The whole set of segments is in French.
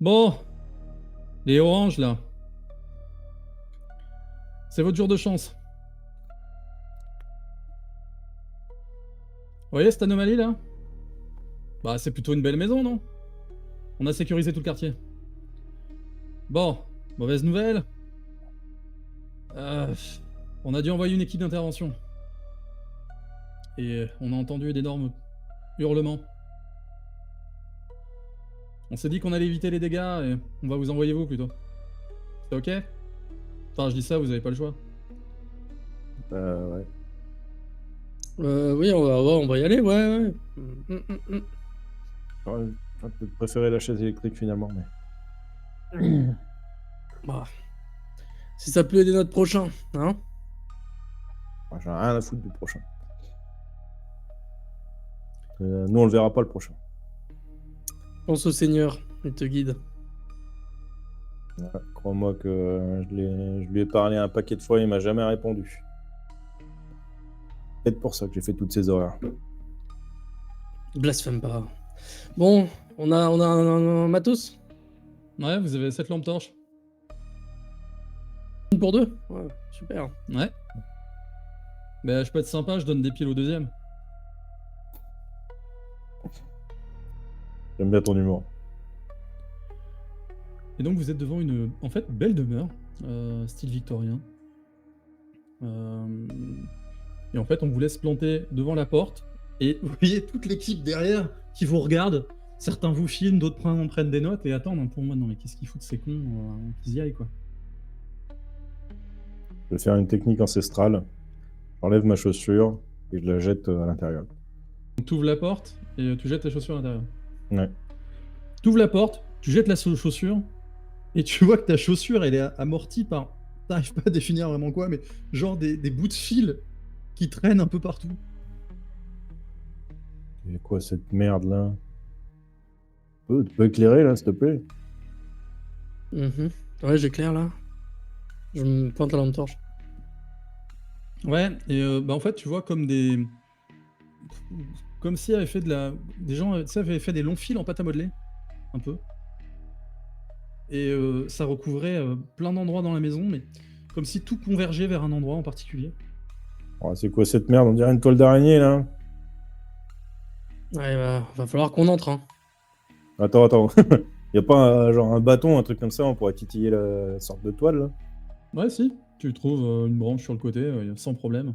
Bon, les oranges là. C'est votre jour de chance. Vous voyez cette anomalie là? Bah c'est plutôt une belle maison, non? On a sécurisé tout le quartier. Bon, mauvaise nouvelle. Euh, on a dû envoyer une équipe d'intervention. Et on a entendu d'énormes hurlements. On s'est dit qu'on allait éviter les dégâts et on va vous envoyer vous plutôt. C'est ok? Enfin je dis ça, vous avez pas le choix. Ouais. Oui, on va y aller, ouais. J'aurais peut-être préféré la chaise électrique finalement, mais. Bah, si ça peut aider notre prochain, hein? Moi, j'en ai rien à foutre du prochain. Nous, on le verra pas le prochain. Pense au Seigneur, il te guide. Ouais, crois-moi que je lui ai parlé un paquet de fois, il m'a jamais répondu. Peut-être pour ça que j'ai fait toutes ces horreurs. Blasphème pas. Bon, on a un matos? Ouais, vous avez cette lampe torche. Une pour deux? Ouais, super. Ouais. Bah je peux être sympa, je donne des piles au deuxième. J'aime bien ton humour. Et donc vous êtes devant une, en fait, belle demeure, style victorien. Et en fait, on vous laisse planter devant la porte. Et vous voyez toute l'équipe derrière qui vous regarde. Certains vous filment, d'autres prennent des notes et attendent pour moi. Non mais qu'est-ce qu'ils foutent ces cons qu'ils y aillent quoi. Je vais faire une technique ancestrale. J'enlève ma chaussure et je la jette à l'intérieur. Donc tu ouvres la porte et tu jettes ta chaussure à l'intérieur. Ouais. Tu ouvres la porte, tu jettes la chaussure et tu vois que ta chaussure elle est amortie par... T'arrives pas à définir vraiment quoi, mais genre des bouts de fil qui traînent un peu partout. Et quoi cette merde là? Tu peux éclairer là, s'il te plaît? Ouais, j'éclaire là. Je me pointe la lampe torche. Ouais, et bah en fait tu vois comme des... Comme si avait fait de la... Des gens tu sais, avaient fait des longs fils en pâte à modeler. Un peu. Et ça recouvrait plein d'endroits dans la maison, mais comme si tout convergeait vers un endroit en particulier. Oh, c'est quoi cette merde? On dirait une toile d'araignée là. Ouais, va falloir qu'on entre, hein. Attends. Y a pas genre un bâton, un truc comme ça, on pourrait titiller la sorte de toile là? Ouais, si, tu trouves une branche sur le côté, sans problème.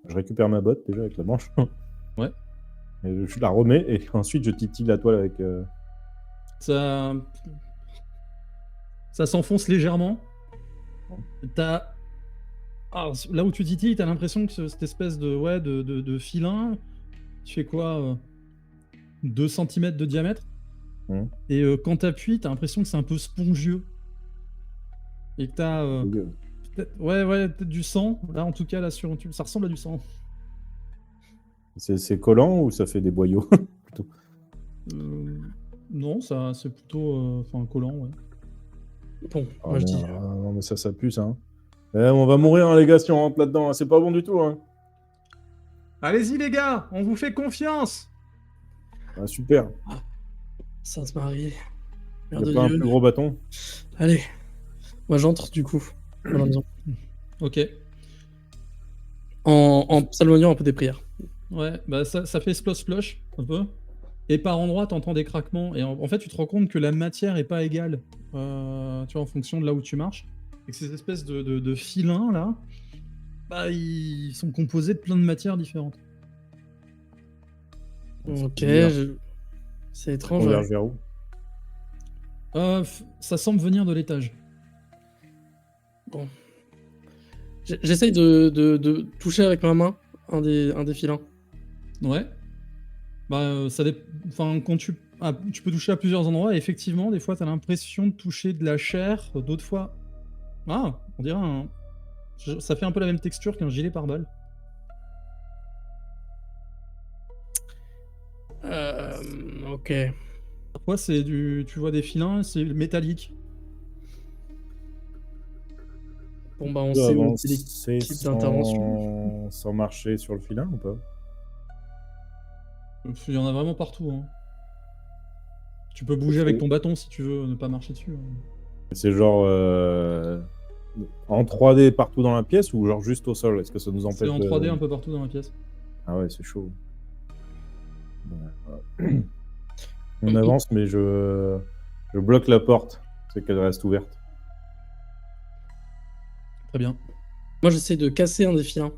Je récupère ma botte déjà avec la branche. Ouais. Et je la remets et ensuite je titille la toile avec. Ça... Ça s'enfonce légèrement. T'as... Ah, là où tu titilles, t'as l'impression que cette espèce de, ouais, de filin, tu fais quoi 2 cm de diamètre. Et quand t'appuies, t'as l'impression que c'est un peu spongieux. Et que t'as... ouais, peut-être du sang. Là, en tout cas, là, ça ressemble à du sang. C'est collant ou ça fait des boyaux? Plutôt. Non, ça, c'est plutôt... Enfin, collant, ouais. Bon, Ah, moi je dis... non, mais ça pue ça. Hein. On va mourir, hein, les gars, si on rentre là-dedans. Hein. C'est pas bon du tout. Hein. Allez-y, les gars, on vous fait confiance. Ah, super. Sainte Marie, Y Mère a de pas un Dieu. plus gros bâton? Allez, moi j'entre du coup dans la maison. Ok. En s'éloignant un peu des prières. Ouais, bah ça fait splosh un peu. Et par endroits, t'entends des craquements. Et en fait, tu te rends compte que la matière est pas égale, tu vois, en fonction de là où tu marches. Et que ces espèces de filins, là, bah, ils sont composés de plein de matières différentes. Ok, c'est Ça étrange. converge vers où? Ça semble venir de l'étage. Bon. J'essaye de toucher avec ma main un des filins. Ouais. Bah, enfin, quand tu peux toucher à plusieurs endroits, et effectivement, des fois, t'as l'impression de toucher de la chair, d'autres fois... Ah, on dirait un... Ça fait un peu la même texture qu'un gilet pare-balles. Ok. Parfois, c'est du... Tu vois des filins, c'est métallique. Bon bah on Tu peux sait où c'est avancer l'équipe d'intervention. sans marcher sur le filin ou pas? Il y en a vraiment partout, hein. Tu peux bouger avec ton bâton si tu veux ne pas marcher dessus. C'est genre en 3D partout dans la pièce ou genre juste au sol? Est-ce que ça nous empêche C'est en 3D de... un peu partout dans la pièce. Ah ouais, c'est chaud. Voilà. On avance, mais je bloque la porte. C'est qu'elle reste ouverte. Très bien. Moi, j'essaie de casser un des filins.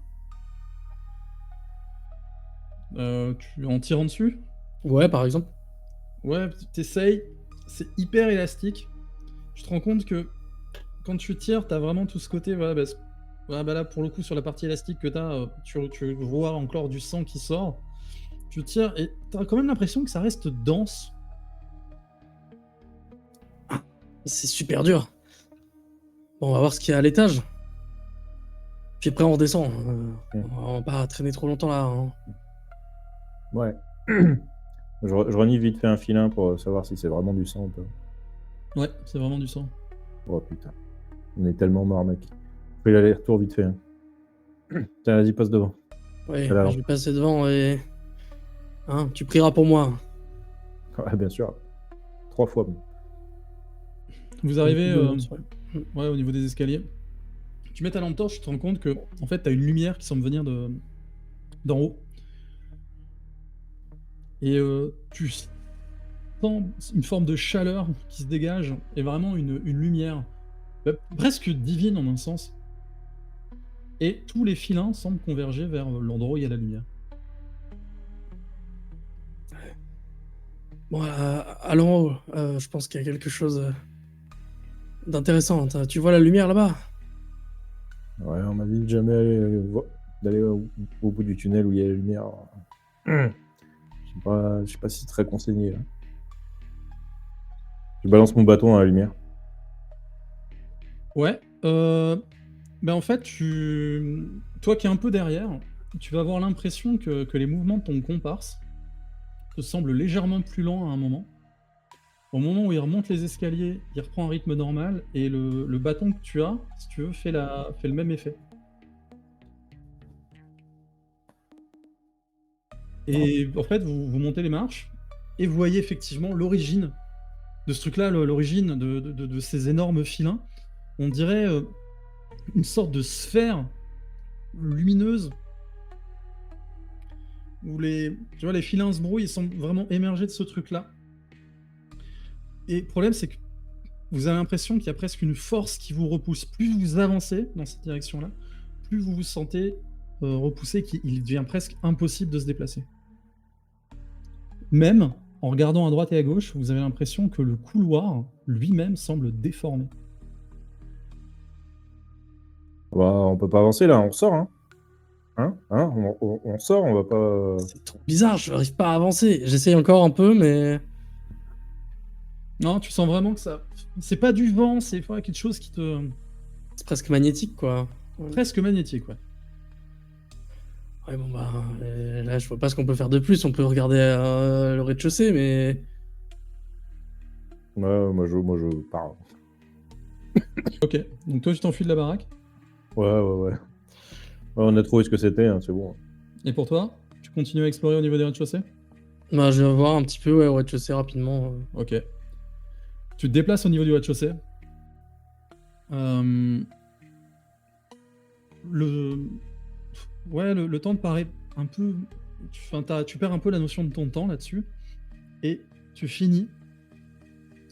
En tirant dessus? Ouais, par exemple. Ouais, t'essayes. C'est hyper élastique. Tu te rends compte que quand tu tires, t'as vraiment tout ce côté. Voilà, là, pour le coup, sur la partie élastique que t'as, tu vois encore du sang qui sort. Tu tires et t'as quand même l'impression que ça reste dense. C'est super dur. Bon, on va voir ce qu'il y a à l'étage. Puis après, on redescend. On va pas traîner trop longtemps là. Hein. Ouais. Je renifle vite fait un filin pour savoir si c'est vraiment du sang ou pas. Ouais, c'est vraiment du sang. Oh putain. On est tellement mort, mec. Fais l'aller-retour vite fait. Hein. Tiens, vas-y, passe devant. Ouais, Alors. je vais passer devant et. Hein, tu prieras pour moi. Ouais, bien sûr. 3 fois. Vous arrivez Ouais. ouais, au niveau des escaliers. Tu mets ta lampe torche, tu te rends compte que en fait, t'as une lumière qui semble venir d'en haut. Et tu sens une forme de chaleur qui se dégage et vraiment une lumière presque divine en un sens. Et tous les filins semblent converger vers l'endroit où il y a la lumière. Bon, allons en haut. Je pense qu'il y a quelque chose d'intéressant. Tu vois la lumière là-bas? Ouais, on m'a dit de jamais d'aller au bout du tunnel où il y a la lumière. Je sais pas si c'est très conseillé là. Je balance mon bâton dans la lumière. Ouais. Ben en fait, toi qui es un peu derrière, tu vas avoir l'impression que les mouvements de ton comparse te semblent légèrement plus lents à un moment. Au moment où il remonte les escaliers, il reprend un rythme normal et le bâton que tu as, si tu veux, fait le même effet. Et en fait, vous montez les marches et vous voyez effectivement l'origine de ce truc-là, l'origine de ces énormes filins. On dirait une sorte de sphère lumineuse où tu vois, les filins se brouillent, ils semblent vraiment émerger de ce truc-là. Et le problème, c'est que vous avez l'impression qu'il y a presque une force qui vous repousse. Plus vous avancez dans cette direction-là, plus vous vous sentez repoussé, qu'il devient presque impossible de se déplacer. Même en regardant à droite et à gauche, vous avez l'impression que le couloir lui-même semble déformé. Bah, on peut pas avancer là, on sort. Hein, on sort, on va pas. C'est trop bizarre, je n'arrive pas à avancer. J'essaye encore un peu, mais. Non, tu sens vraiment que ça. C'est pas du vent, c'est quelque chose qui te. C'est presque magnétique, quoi. Presque magnétique, ouais. Ouais, bon, bah. Là, je vois pas ce qu'on peut faire de plus. On peut regarder le rez-de-chaussée, mais. Ouais, moi je pars. Ok, donc toi tu t'enfuis de la baraque. Ouais. Ouais, on a trouvé ce que c'était, hein, c'est bon. Et pour toi, tu continues à explorer au niveau des rez-de-chaussée? Bah, je vais voir un petit peu, ouais, au rez-de-chaussée rapidement. Ok. Tu te déplaces au niveau du rez-de-chaussée. Le temps te paraît un peu. Tu perds un peu la notion de ton temps là-dessus. Et tu finis.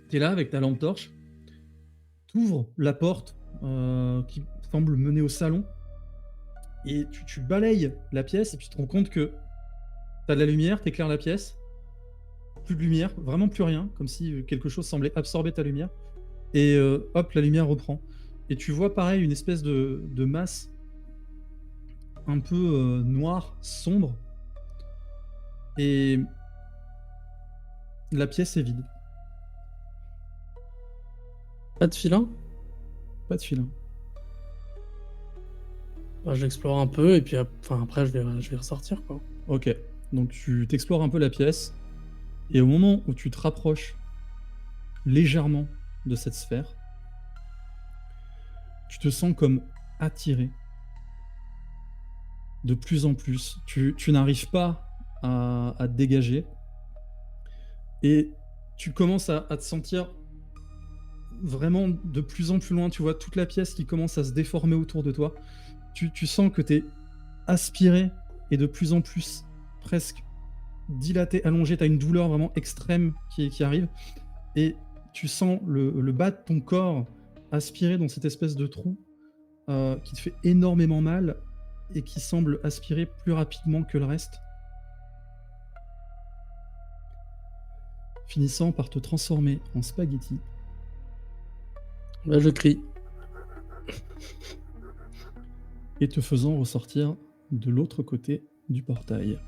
Tu es là avec ta lampe torche. Tu ouvres la porte qui semble mener au salon. Et tu balayes la pièce et puis tu te rends compte que t'as de la lumière, t'éclaires la pièce. Plus de lumière, vraiment plus rien, comme si quelque chose semblait absorber ta lumière. Et hop, la lumière reprend. Et tu vois pareil une espèce de masse un peu noire, sombre. Et la pièce est vide. Pas de filin? Pas de filin. Bah, je l'explore un peu, et puis après, je vais ressortir, quoi. Ok, donc tu t'explores un peu la pièce. Et au moment où tu te rapproches légèrement de cette sphère, tu te sens comme attiré de plus en plus. Tu n'arrives pas à te dégager. Et tu commences à te sentir vraiment de plus en plus loin. Tu vois toute la pièce qui commence à se déformer autour de toi. Tu sens que tu es aspiré et de plus en plus presque dilaté, allongé. Tu as une douleur vraiment extrême qui arrive. Et tu sens le bas de ton corps aspiré dans cette espèce de trou qui te fait énormément mal et qui semble aspirer plus rapidement que le reste. Finissant par te transformer en spaghetti. Là, je crie. Et te faisant ressortir de l'autre côté du portail.